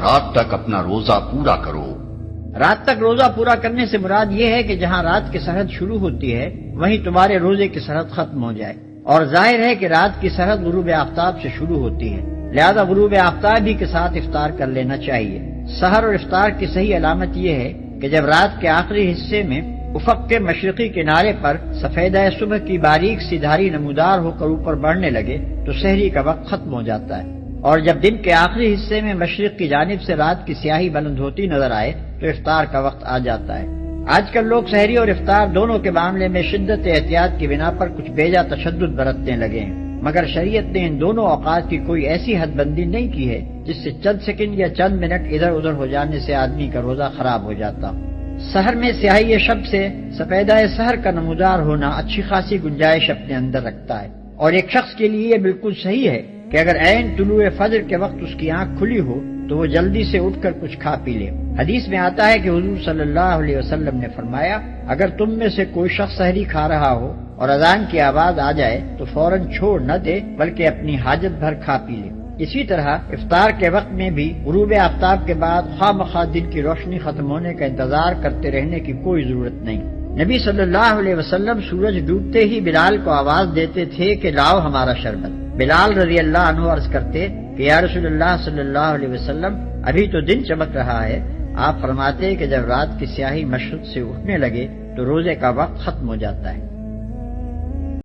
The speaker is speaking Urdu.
رات تک اپنا روزہ پورا کرو۔ رات تک روزہ پورا کرنے سے مراد یہ ہے کہ جہاں رات کی سرحد شروع ہوتی ہے وہیں تمہارے روزے کی سرحد ختم ہو جائے، اور ظاہر ہے کہ رات کی سرحد غروب آفتاب سے شروع ہوتی ہے، لہذا غروب آفتاب ہی کے ساتھ افطار کر لینا چاہیے۔ سحر اور افطار کی صحیح علامت یہ ہے کہ جب رات کے آخری حصے میں افق کے مشرقی کنارے پر سفیدہ صبح کی باریک سی دھاری نمودار ہو کر اوپر بڑھنے لگے تو سحری کا وقت ختم ہو جاتا ہے، اور جب دن کے آخری حصے میں مشرق کی جانب سے رات کی سیاہی بلند ہوتی نظر آئے تو افطار کا وقت آ جاتا ہے۔ آج کل لوگ سحری اور افطار دونوں کے معاملے میں شدت احتیاط کی بنا پر کچھ بیجا تشدد برتنے لگے ہیں، مگر شریعت نے ان دونوں اوقات کی کوئی ایسی حد بندی نہیں کی ہے جس سے چند سیکنڈ یا چند منٹ ادھر ادھر ہو جانے سے آدمی کا روزہ خراب ہو جاتا۔ سحر میں سیاہی شب سے سفیدہ سحر کا نمودار ہونا اچھی خاصی گنجائش اپنے اندر رکھتا ہے، اور ایک شخص کے لیے یہ بالکل صحیح ہے کہ اگر عین طلوع فجر کے وقت اس کی آنکھ کھلی ہو تو وہ جلدی سے اٹھ کر کچھ کھا پی لے۔ حدیث میں آتا ہے کہ حضور صلی اللہ علیہ وسلم نے فرمایا، اگر تم میں سے کوئی شخص سحری کھا رہا ہو اور اذان کی آواز آ جائے تو فوراً چھوڑ نہ دے بلکہ اپنی حاجت بھر کھا پی لے۔ اسی طرح افطار کے وقت میں بھی غروب آفتاب کے بعد خواہ مخواہ دن کی روشنی ختم ہونے کا انتظار کرتے رہنے کی کوئی ضرورت نہیں۔ نبی صلی اللہ علیہ وسلم سورج ڈوبتے ہی بلال کو آواز دیتے تھے کہ لاؤ ہمارا شربت۔ بلال رضی اللہ عنہ عرض کرتے کہ یا رسول اللہ صلی اللہ علیہ وسلم، ابھی تو دن چمک رہا ہے۔ آپ فرماتے کہ جب رات کی سیاہی مشرق سے اٹھنے لگے تو روزے کا وقت ختم ہو جاتا ہے۔